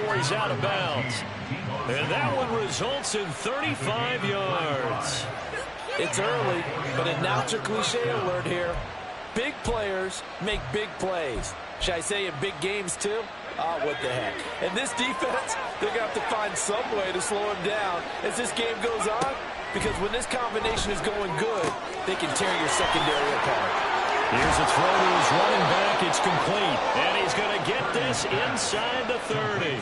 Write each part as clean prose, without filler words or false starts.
before he's out of bounds. And that one results in 35 yards. It's early, but announcer cliche alert here. Big players make big plays. Should I say in big games too? Oh, what the heck. And this defense, they're going to have to find some way to slow him down as this game goes on, because when this combination is going good, they can tear your secondary apart. Here's a throw to his running back. It's complete. And he's going to get this inside the 30.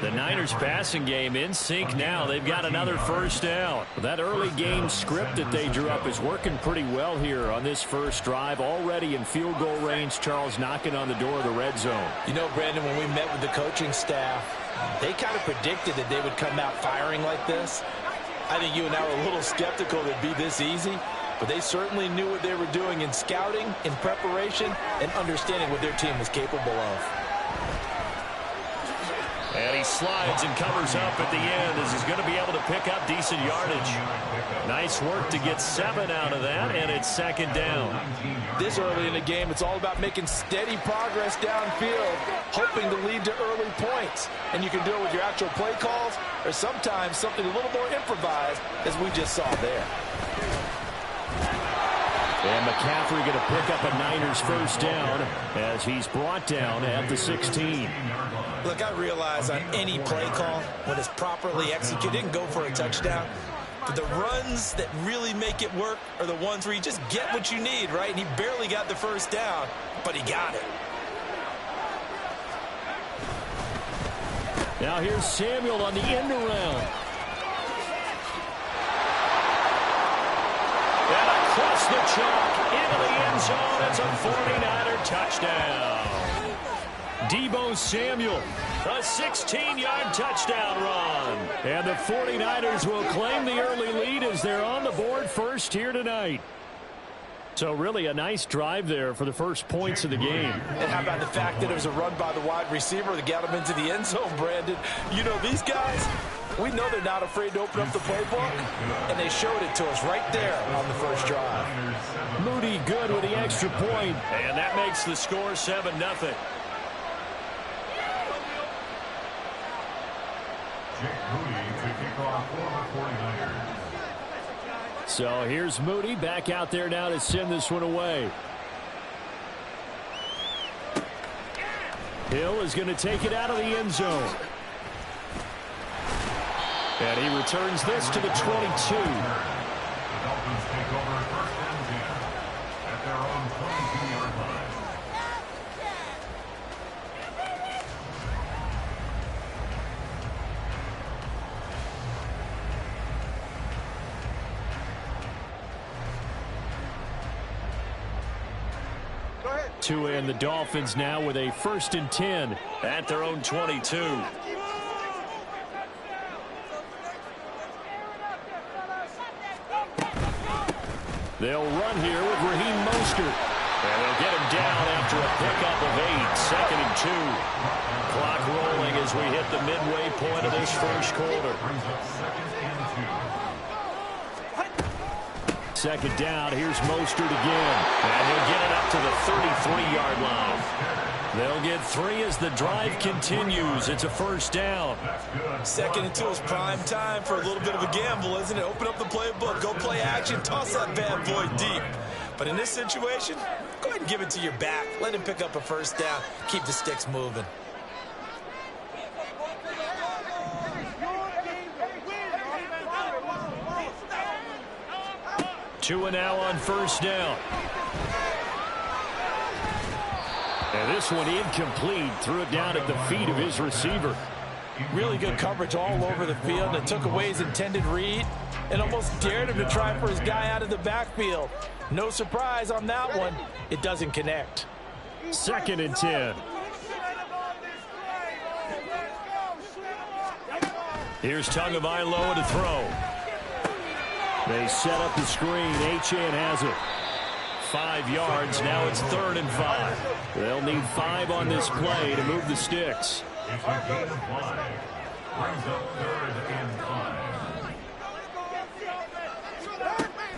The Niners passing game in sync now. They've got another first down. That early game script that they drew up is working pretty well here on this first drive. Already in field goal range, Charles knocking on the door of the red zone. You know, Brandon, when we met with the coaching staff, they kind of predicted that they would come out firing like this. I think you and I were a little skeptical that it'd be this easy. But they certainly knew what they were doing in scouting, in preparation, and understanding what their team was capable of. And he slides and covers up at the end as he's going to be able to pick up decent yardage. Nice work to get 7 out of that, and it's second down. This early in the game, it's all about making steady progress downfield, hoping to lead to early points. And you can do it with your actual play calls, or sometimes something a little more improvised, as we just saw there. And McCaffrey going to pick up a Niners first down as he's brought down at the 16. Look, I realize on any play call, when it's properly executed, and go for a touchdown. But the runs that really make it work are the ones where you just get what you need, right? And he barely got the first down, but he got it. Now here's Samuel on the end around. And across the chalk into the end zone. It's a 49er touchdown. Deebo Samuel, a 16-yard touchdown run. And the 49ers will claim the early lead as they're on the board first here tonight. So really a nice drive there for the first points of the game. And how about the fact that it was a run by the wide receiver that got him into the end zone, Brandon? You know, these guys, we know they're not afraid to open up the playbook, and they showed it to us right there on the first drive. Moody good with the extra point, and that makes the score 7-0. So here's Moody back out there now to send this one away. Hill is going to take it out of the end zone. And he returns this to the 22. The Dolphins take over first and 10 at their own 22-yard line. Tua and the Dolphins now with a 1st and 10 at their own 22. They'll run here with Raheem Mostert. And they'll get him down after a pickup of 8. 2nd and 2. Clock rolling as we hit the midway point of this first quarter. 2nd down. Here's Mostert again. And he'll get it up to the 33-yard line. They'll get 3 as the drive continues. It's a first down. 2nd and 2 is prime time for a little bit of a gamble, isn't it? Open up the playbook, go play action, toss that bad boy deep. But in this situation, go ahead and give it to your back. Let him pick up a first down. Keep the sticks moving. Tua now on first down. And this one incomplete. Threw it down at the feet of his receiver. Really good coverage all over the field. It took away his intended read and almost dared him to try for his guy out of the backfield. No surprise on that one. It doesn't connect. 2nd and 10. Here's Tagovailoa to throw. They set up the screen. Achane has it. 5 yards. Now it's 3rd and 5. They'll need 5 on this play to move the sticks. It's a gain of 5. Brings up 3rd and 5.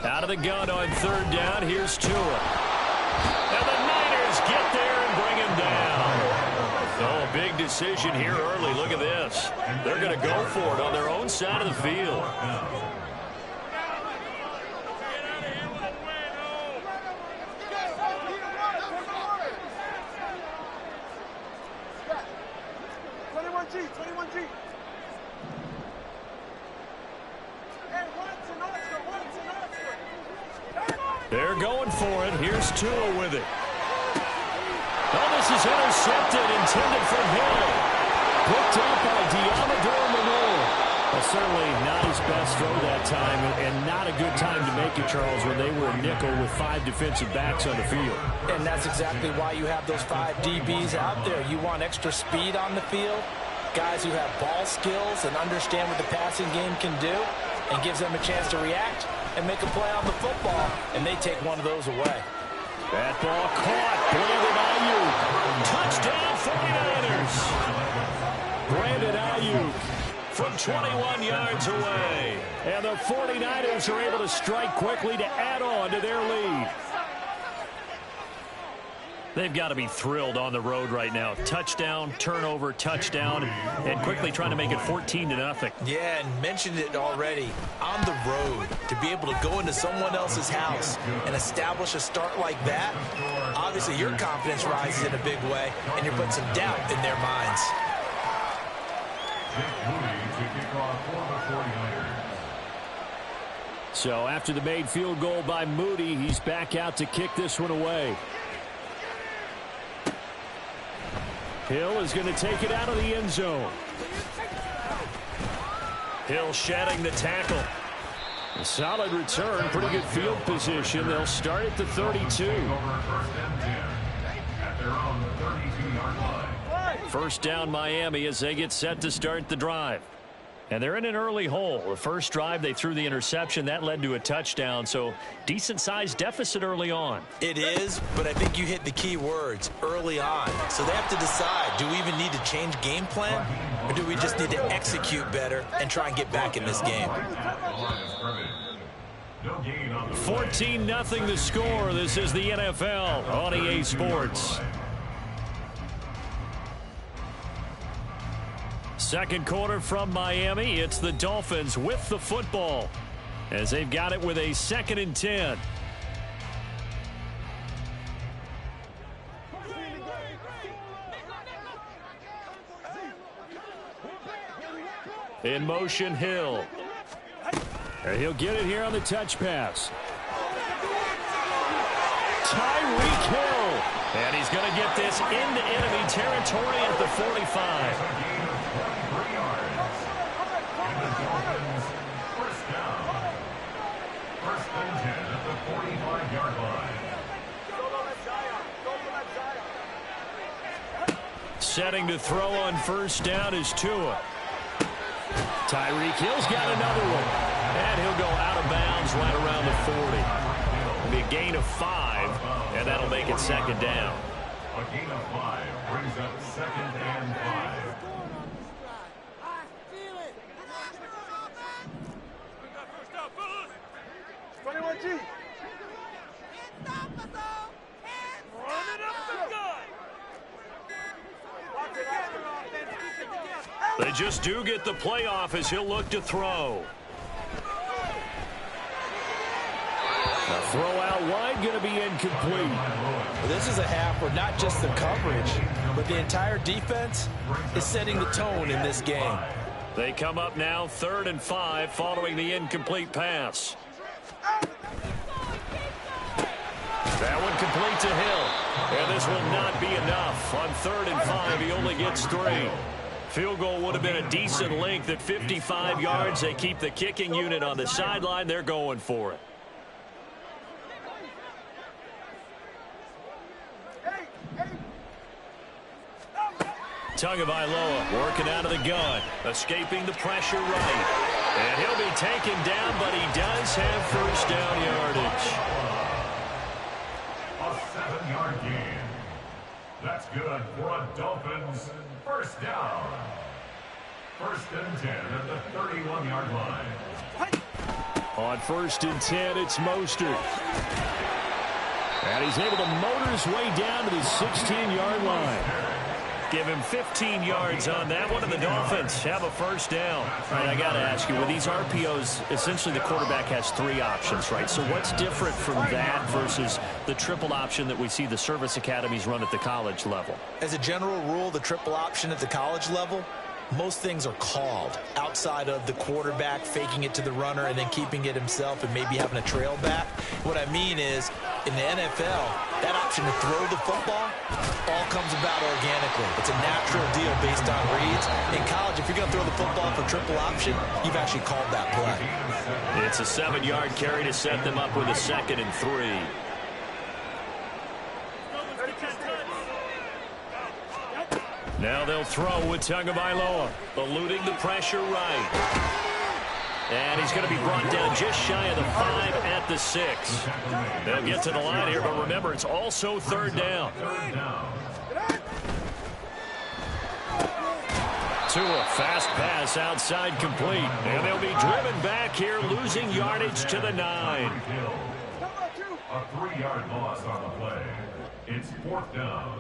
Out of the gun on 3rd down. Here's Tua. And the Niners get there and bring him down. Oh, a big decision here early. Look at this. They're going to go for it on their own side of the field. They're going for it. Here's Tua with it. Oh, this is intercepted, intended for Hill. Picked up by certainly not his best throw that time, and not a good time to make it, Charles, when they were a nickel with 5 defensive backs on the field. And that's exactly why you have those 5 DBs out there. You want extra speed on the field, guys who have ball skills and understand what the passing game can do, and gives them a chance to react and make a play on the football, and they take one of those away. That ball caught. Brandon Ayuk. Brandon Ayuk from 21 yards away. And the 49ers are able to strike quickly to add on to their lead. They've got to be thrilled on the road right now. Touchdown, turnover, touchdown, and quickly trying to make it 14-0. Yeah, and mentioned it already. On the road, to be able to go into someone else's house and establish a start like that, obviously your confidence rises in a big way, and you're putting some doubt in their minds. So after the made field goal by Moody, he's back out to kick this one away. Hill is going to take it out of the end zone. Hill shedding the tackle. A solid return, pretty good field position. They'll start at the 32. First down Miami as they get set to start the drive. And they're in an early hole. The first drive, they threw the interception. That led to a touchdown, so decent-sized deficit early on. It is, but I think you hit the key words, early on. So they have to decide, do we even need to change game plan, or do we just need to execute better and try and get back in this game? 14-0 the score. This is the NFL on EA Sports. Second quarter from Miami. It's the Dolphins with the football as they've got it with a 2nd and 10. In motion, Hill. And he'll get it here on the touch pass. Tyreek Hill. And he's going to get this into enemy territory at the 45. Setting to throw on first down is Tua. Tyreek Hill's got another one. And he'll go out of bounds right around the 40. It'll be a gain of 5, and that'll make it 2nd down. A gain of 5 brings up 2nd and 5. They just do get the playoff as he'll look to throw. The throw out wide going to be incomplete. Well, this is a half where not just the coverage, but the entire defense is setting the tone in this game. They come up now 3rd and 5 following the incomplete pass. That one complete to Hill. And this will not be enough. On 3rd and 5, he only gets 3. Field goal would have been a decent length at 55 yards. They keep the kicking unit on the sideline. They're going for it. Tagovailoa working out of the gun, escaping the pressure right. And he'll be taken down, but he does have first down yardage. A 7-yard gain. That's good for a Dolphins first down. 1st and 10 at the 31-yard line. On 1st and 10, it's Mostert. And he's able to motor his way down to the 16-yard line. Give him 15 yards on that one, and the Dolphins have a first down. All right, I got to ask you, with these RPOs, essentially the quarterback has 3 options, right? So what's different from that versus the triple option that we see the service academies run at the college level? As a general rule, the triple option at the college level, most things are called outside of the quarterback faking it to the runner and then keeping it himself and maybe having a trail back. What I mean is, in the NFL, that option to throw the football all comes about organically. It's a natural deal based on reads. In college, if you're going to throw the football for triple option, you've actually called that play. It's a 7-yard carry to set them up with a 2nd and 3. Now they'll throw with Tagovailoa, eluding the pressure right. And he's going to be brought down just shy of the 5 at the 6. They'll get to the line here, but remember, it's also 3rd down. Tua, fast pass outside complete. And they'll be driven back here, losing yardage to the 9. A 3-yard loss on the play. It's 4th down.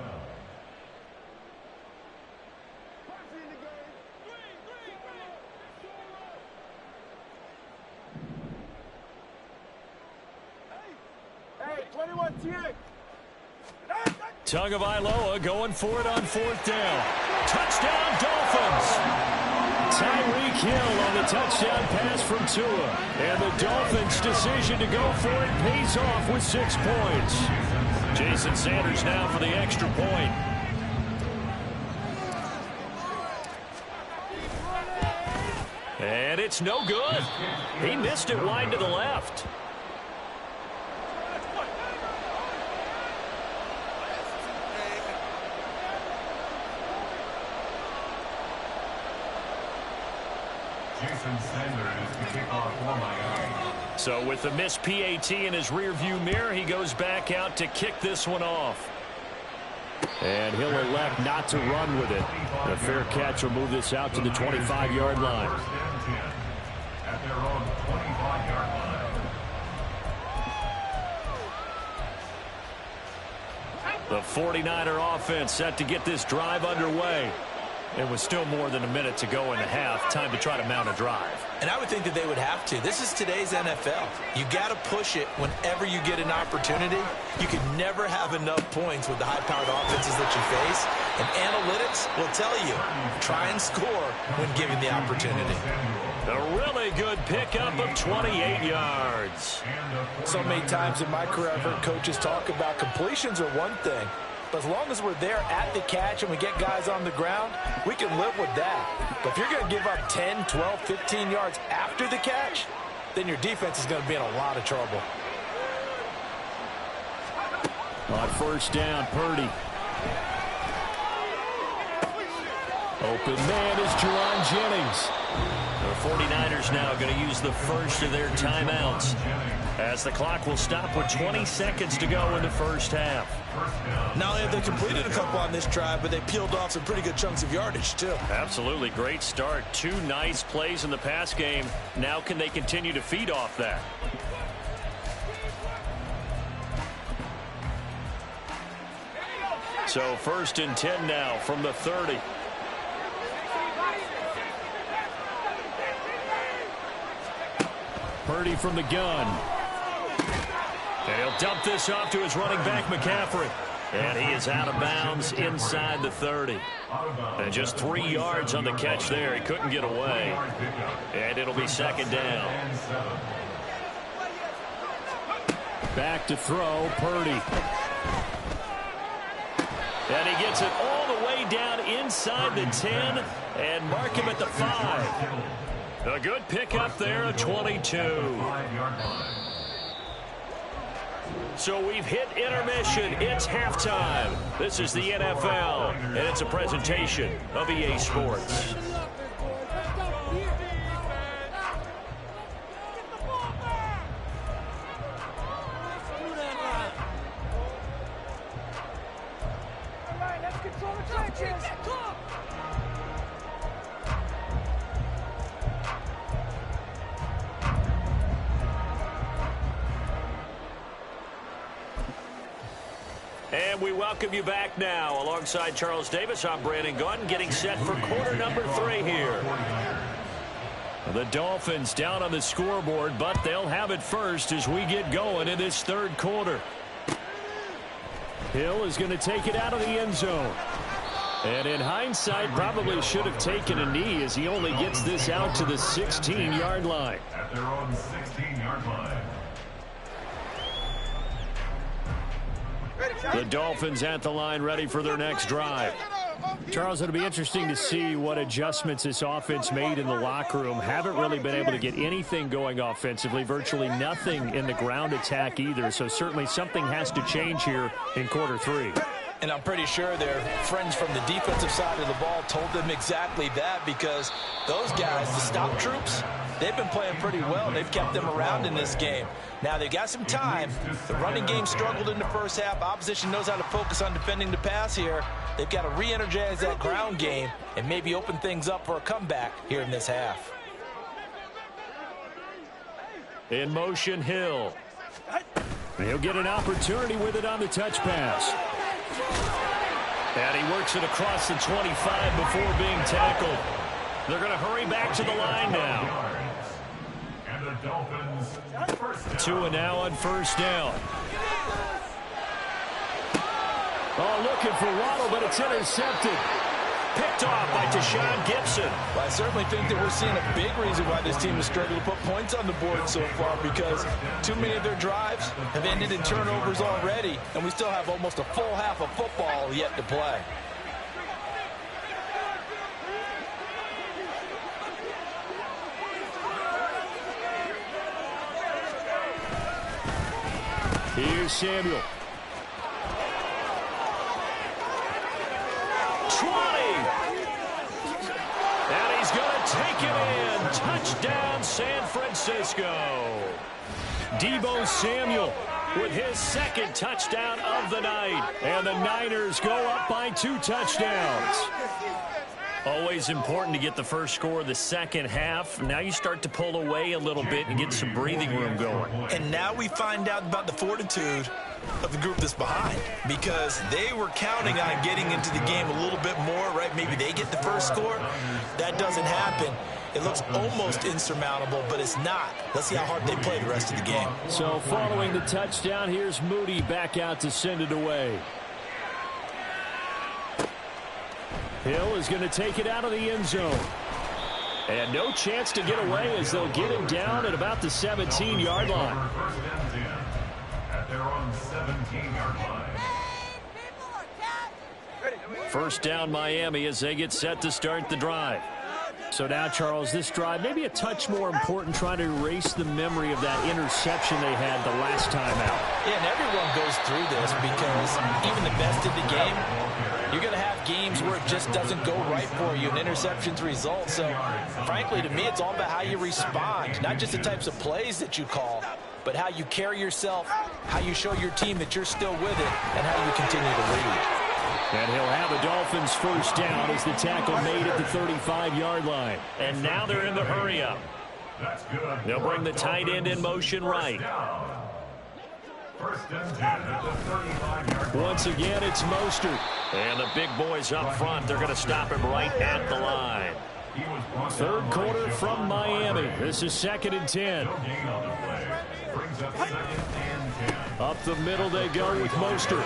Tagovailoa going for it on 4th down. Touchdown, Dolphins! Tyreek Hill on the touchdown pass from Tua. And the Dolphins' decision to go for it pays off with 6 points. Jason Sanders now for the extra point. And it's no good. He missed it wide to the left. So with the missed PAT in his rearview mirror, he goes back out to kick this one off. And he'll elect not to run with it. The fair catch will move this out to the 25-yard line. At their own 25-yard line. The 49er offense set to get this drive underway. It was still more than a minute to go in the half. Time to try to mount a drive. And I would think that they would have to. This is today's NFL. You got to push it whenever you get an opportunity. You can never have enough points with the high-powered offenses that you face. And analytics will tell you, try and score when given the opportunity. A really good pickup of 28 yards. So many times in my career, I've heard coaches talk about completions are one thing. But as long as we're there at the catch and we get guys on the ground, we can live with that. But if you're going to give up 10, 12, 15 yards after the catch, then your defense is going to be in a lot of trouble. On 1st down, Purdy. Open man is Jerron Jennings. The 49ers now going to use the first of their timeouts, as the clock will stop with 20 seconds to go in the first half. Not only have they completed a couple on this drive, but they peeled off some pretty good chunks of yardage, too. Absolutely. Great start. 2 nice plays in the pass game. Now can they continue to feed off that? So 1st and 10 now from the 30. Purdy from the gun. And he'll dump this off to his running back, McCaffrey. And he is out of bounds inside the 30. And just 3 yards on the catch there. He couldn't get away. And it'll be 2nd down. Back to throw, Purdy. And he gets it all the way down inside the 10 and mark him at the 5. A good pickup there of 22. So we've hit intermission. It's halftime. This is the NFL, and it's a presentation of EA Sports. And And we welcome you back now. Alongside Charles Davis, I'm Brandon Gunn, getting set for quarter number 3 here. The Dolphins down on the scoreboard, but they'll have it first as we get going in this third quarter. Hill is going to take it out of the end zone. And in hindsight, probably should have taken a knee as he only gets this out to the 16-yard line. At their own 16-yard line. The Dolphins at the line, ready for their next drive. Charles, it'll be interesting to see what adjustments this offense made in the locker room. Haven't really been able to get anything going offensively, virtually nothing in the ground attack either. So certainly something has to change here in quarter 3. And I'm pretty sure their friends from the defensive side of the ball told them exactly that, because those guys, the stop troops, they've been playing pretty well. They've kept them around in this game. Now they've got some time. The running game struggled in the first half. Opposition knows how to focus on defending the pass here. They've got to re-energize that ground game and maybe open things up for a comeback here in this half. In motion, Hill. He'll get an opportunity with it on the touch pass. And he works it across the 25 before being tackled. They're going to hurry back to the line now. And the Dolphins first down. 2 and now on first down. Oh, looking for Waddle, but it's intercepted. Picked off by Deshaun Gibson. Well, I certainly think that we're seeing a big reason why this team has struggled to put points on the board so far, because too many of their drives have ended in turnovers already, and we still have almost a full half of football yet to play. Here's Samuel. 20. And he's going to take it in. Touchdown, San Francisco. Deebo Samuel with his second touchdown of the night. And the Niners go up by 2 touchdowns. Always important to get the first score of the second half. Now you start to pull away a little bit and get some breathing room going. And now we find out about the fortitude of the group that's behind, because they were counting on getting into the game a little bit more, right? Maybe they get the first score. That doesn't happen. It looks almost insurmountable, but it's not. Let's see how hard they play the rest of the game. So following the touchdown, here's Moody back out to send it away. Hill is going to take it out of the end zone. And no chance to get away as they'll get him down at about the 17-yard line. First and 10 at their own 17-yard line. First down Miami as they get set to start the drive. So now, Charles, this drive maybe a touch more important, trying to erase the memory of that interception they had the last time out. Yeah, and everyone goes through this, because even the best in the game, you're going to have games where it just doesn't go right for you and interceptions result. So, frankly, to me, it's all about how you respond, not just the types of plays that you call, but how you carry yourself, how you show your team that you're still with it, and how you continue to lead. And he'll have a Dolphins first down as the tackle made at the 35-yard line. And now they're in the hurry-up. That's good. They'll bring the tight end in motion right. First and 10 at the 35-yard line. Once again, it's Mostert. And the big boys up front, they're going to stop him right at the line. Third quarter from Miami. This is 2nd and 10. Brings up 2nd and 10. Up the middle they go with Mostert.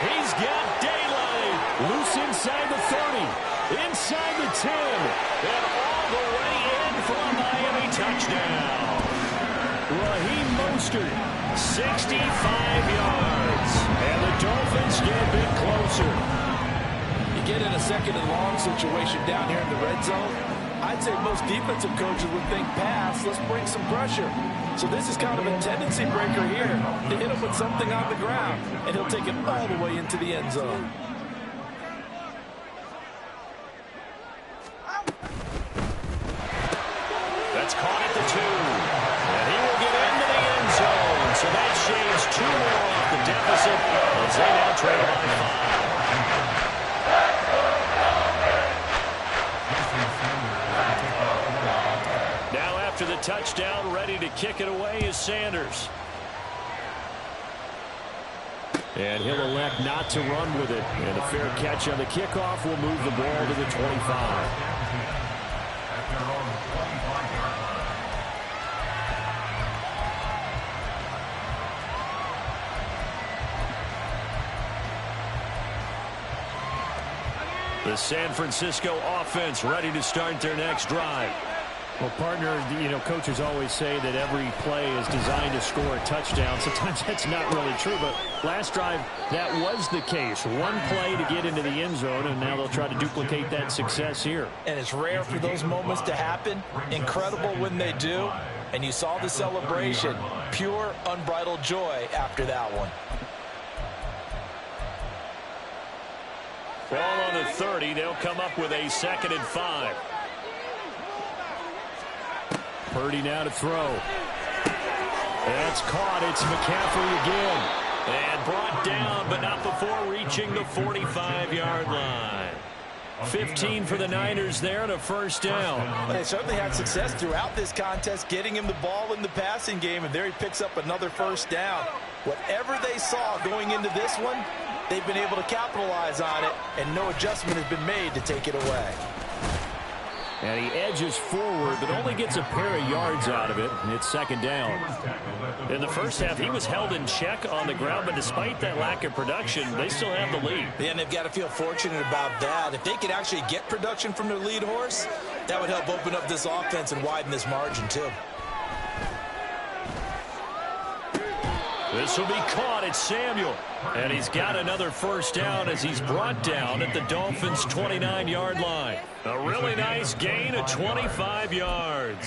He's got daylight. Loose inside the 30. Inside the 10. And all the way in for a Miami touchdown. Raheem Mostert, 65 yards. And the Dolphins get a bit closer. You get in a 2nd and long situation down here in the red zone, I'd say most defensive coaches would think pass, let's bring some pressure. So this is kind of a tendency breaker here to hit him with something on the ground, and he'll take it all the way into the end zone. That's caught at the 2. And he will get into the end zone. So that shaves 2 more off the deficit as they now trail by 5. Now after the touchdown, ready to kick it away is Sanders. And he'll elect not to run with it. And a fair catch on the kickoff will move the ball to the 25. The San Francisco offense ready to start their next drive. Well, partner, coaches always say that every play is designed to score a touchdown. Sometimes that's not really true, but last drive, that was the case. One play to get into the end zone, and now they'll try to duplicate that success here. And it's rare for those moments to happen. Incredible when they do. And you saw the celebration. Pure, unbridled joy after that one. Ball on the 30. They'll come up with a 2nd and 5. Purdy now to throw. That's caught. It's McCaffrey again. And brought down, but not before reaching the 45-yard line. 15 for the Niners there and a first down. They certainly had success throughout this contest, getting him the ball in the passing game, and there he picks up another first down. Whatever they saw going into this one, they've been able to capitalize on it, and no adjustment has been made to take it away. And he edges forward, but only gets a pair of yards out of it, and it's 2nd down. In the first half, he was held in check on the ground, but despite that lack of production, they still have the lead. Yeah, and they've got to feel fortunate about that. If they could actually get production from their lead horse, that would help open up this offense and widen this margin, too. This will be caught. It's Samuel. And he's got another first down as he's brought down at the Dolphins' 29-yard line. A really nice gain of 25 yards.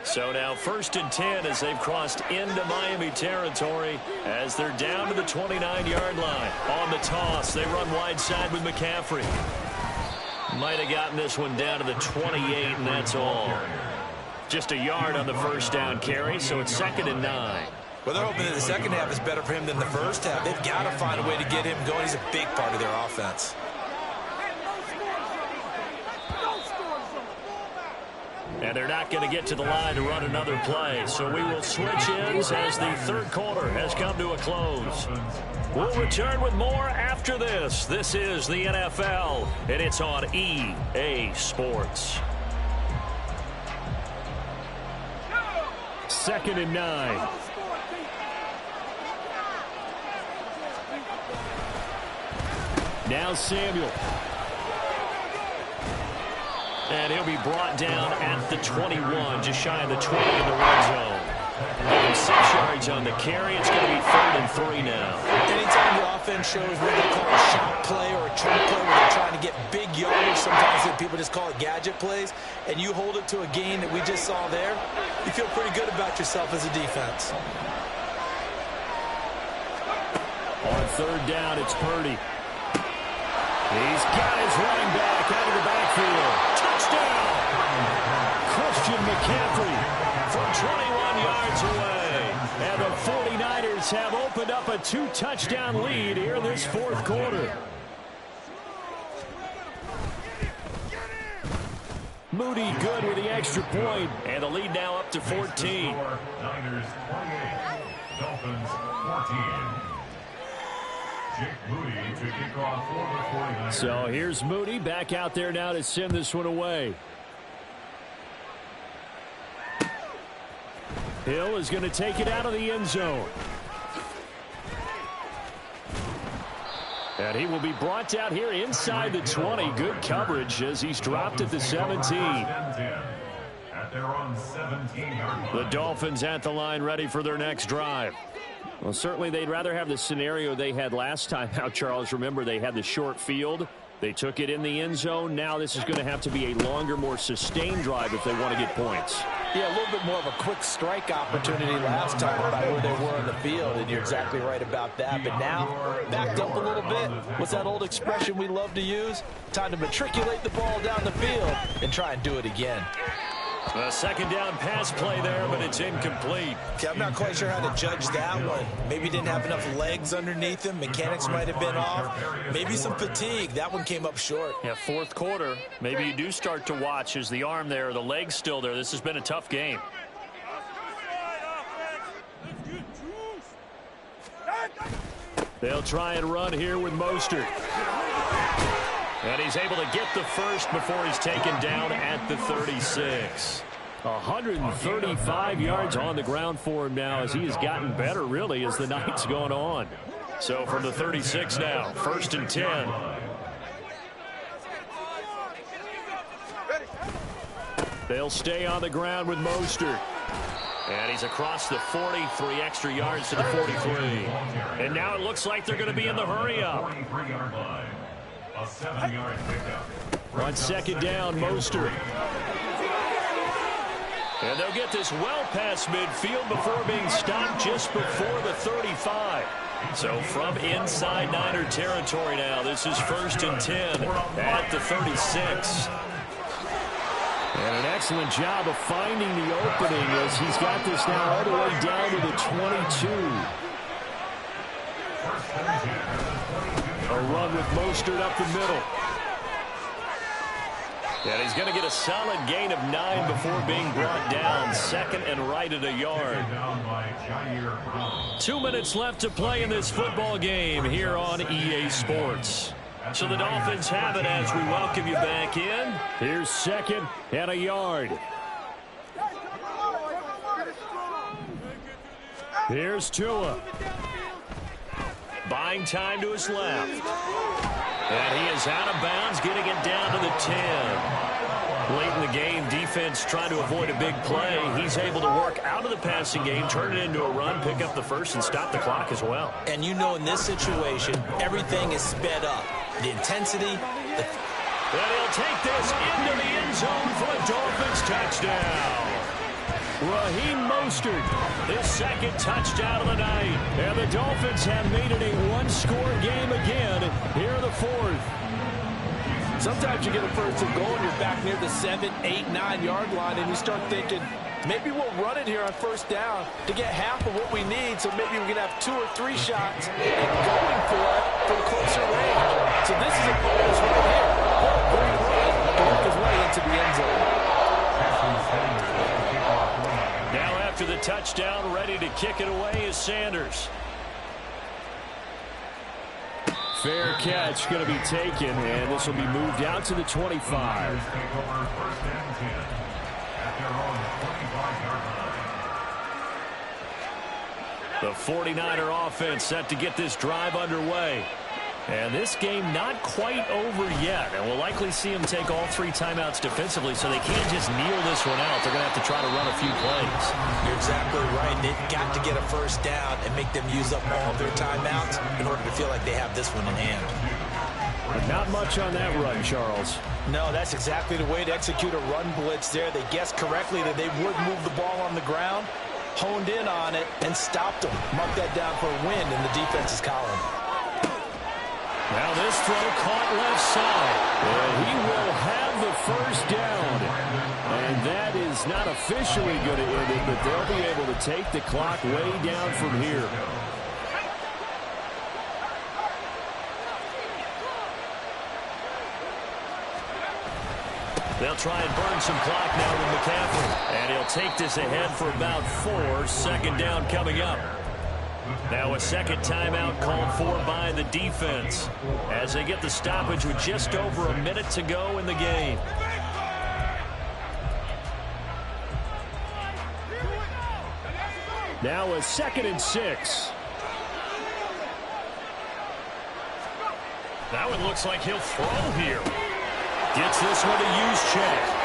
So now 1st and 10 as they've crossed into Miami territory as they're down to the 29-yard line. On the toss, they run wide side with McCaffrey. Might have gotten this one down to the 28, and that's all. Just a yard on the first down carry, so it's 2nd and 9. Well, they're hoping that the second half is better for him than the first half. They've got to find a way to get him going. He's a big part of their offense. And they're not going to get to the line to run another play, so we will switch ends as the 3rd quarter has come to a close. We'll return with more after this. This is the NFL, and it's on EA Sports. 2nd and 9. Now Samuel. And he'll be brought down at the 21, just shy of the 20 in the red zone. And 6 yards on the carry. It's going to be 3rd and 3 now. Anytime the offense shows what they call a shot play or a trick play where they're trying to get big yardage, sometimes people just call it gadget plays, and you hold it to a gain that we just saw there, you feel pretty good about yourself as a defense. On 3rd down, it's Purdy. He's got his running back out of the backfield. Touchdown! Christian McCaffrey from 21 yards away. And the 49ers have opened up a 2-touchdown lead here in this 4th quarter. Moody good with the extra point. And the lead now up to 14. Niners 28, Dolphins 14. Jake Moody to kick off for the 49ers. So here's Moody back out there now to send this one away. Hill is going to take it out of the end zone. And he will be brought down here inside the 20. Good coverage as he's dropped at the 17. At their own 17-yard line. The Dolphins at the line ready for their next drive. Well, certainly they'd rather have the scenario they had last time out, Charles. Remember, they had the short field. They took it in the end zone. Now this is going to have to be a longer, more sustained drive if they want to get points. Yeah, a little bit more of a quick strike opportunity last time about where they were on the field, and you're exactly right about that. But now, backed up a little bit. What's that old expression we love to use? Time to matriculate the ball down the field and try and do it again. A second down pass play there, but it's incomplete. Okay, I'm not quite sure how to judge that one. Maybe he didn't have enough legs underneath him. Mechanics might have been off. Maybe some fatigue. That one came up short. Yeah, fourth quarter. Maybe you do start to watch. Is the arm there, the leg's still there? This has been a tough game. They'll try and run here with Mostert. And he's able to get the first before he's taken down at the 36. 135 yards on the ground for him now as he has gotten better, really, as the night's gone on. So from the 36 now, 1st and 10. They'll stay on the ground with Mostert. And he's across the 40, 3 extra yards to the 43. And now it looks like they're going to be in the hurry-up. A 7-yard pickup. On second down, Mostert. And they'll get this well past midfield before being stopped just before the 35. So from inside Niner territory now, this is 1st and 10 at the 36. And an excellent job of finding the opening as he's got this now all the way down to the 22. A run with Mostert up the middle. And he's going to get a solid gain of 9 before being brought down. 2nd and right at a yard. 2 minutes left to play in this football game here on EA Sports. So the Dolphins have it as we welcome you back in. Here's 2nd and a yard. Here's Tua. Buying time to his left. And he is out of bounds, getting it down to the 10. Late in the game, defense trying to avoid a big play. He's able to work out of the passing game, turn it into a run, pick up the first, and stop the clock as well. And you know in this situation, everything is sped up. The intensity. And he'll take this into the end zone for a Dolphins touchdown. Raheem Mostert, his 2nd touchdown of the night. And the Dolphins have made it a one-score game again here in the 4th. Sometimes you get a first and goal and you're back near the 7, 8, 9-yard line and you start thinking, maybe we'll run it here on 1st down to get half of what we need, so maybe we can have 2 or 3 shots and going for it from closer range. So this is a bonus right here. What a great run to work his way into the end zone. Now after the touchdown, ready to kick it away is Sanders. Fair catch going to be taken, and this will be moved out to the 25. The 49er offense set to get this drive underway. And this game not quite over yet. And we'll likely see them take all 3 timeouts defensively, so they can't just kneel this one out. They're going to have to try to run a few plays. You're exactly right. They've got to get a first down and make them use up all of their timeouts in order to feel like they have this one in hand. But not much on that run, Charles. No, that's exactly the way to execute a run blitz there. They guessed correctly that they would move the ball on the ground, honed in on it, and stopped them. Mark that down for a win in the defense's column. Now this throw caught left side. And he will have the first down. And that is not officially going to end it, but they'll be able to take the clock way down from here. They'll try and burn some clock now with McCaffrey. And he'll take this ahead for about 4. 2nd down coming up. Now a 2nd timeout called for by the defense as they get the stoppage with just over a minute to go in the game. Now a 2nd and 6. That one looks like he'll throw here. Gets this one to Juszczyk.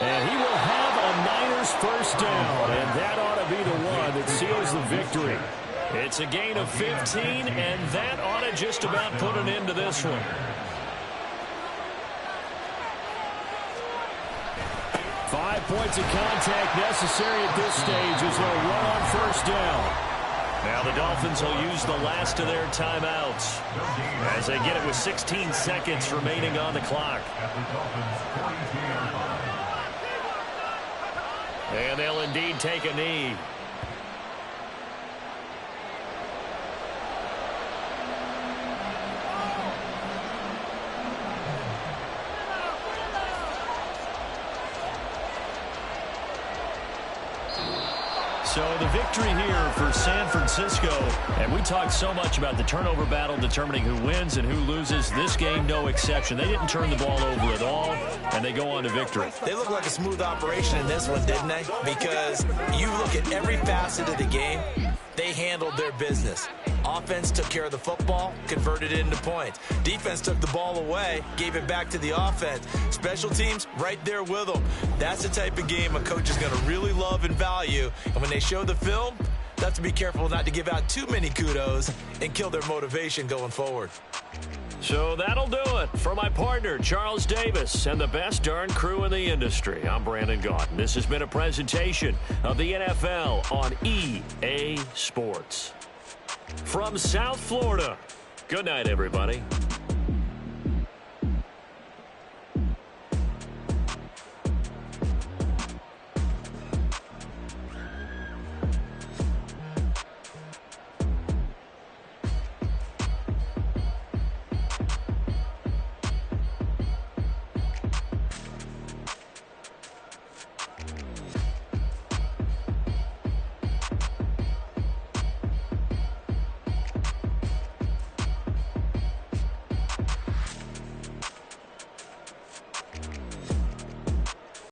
And he will have a Niners first down, and that ought to be the one that seals the victory. It's a gain of 15, and that ought to just about put an end to this one. Five points of contact necessary at this stage as they'll run on first down. Now the Dolphins will use the last of their timeouts as they get it with 16 seconds remaining on the clock. And they'll indeed take a knee. So the victory here for San Francisco. And we talked so much about the turnover battle determining who wins and who loses. This game, no exception. They didn't turn the ball over at all, and they go on to victory. They look like a smooth operation in this one, didn't they? Because you look at every facet of the game, they handled their business. Offense took care of the football, converted it into points. Defense took the ball away, gave it back to the offense. Special teams, right there with them. That's the type of game a coach is going to really love and value. And when they show the film, they have to be careful not to give out too many kudos and kill their motivation going forward. So that'll do it for my partner, Charles Davis, and the best darn crew in the industry. I'm Brandon Gaudin. This has been a presentation of the NFL on EA Sports. From South Florida, good night, everybody.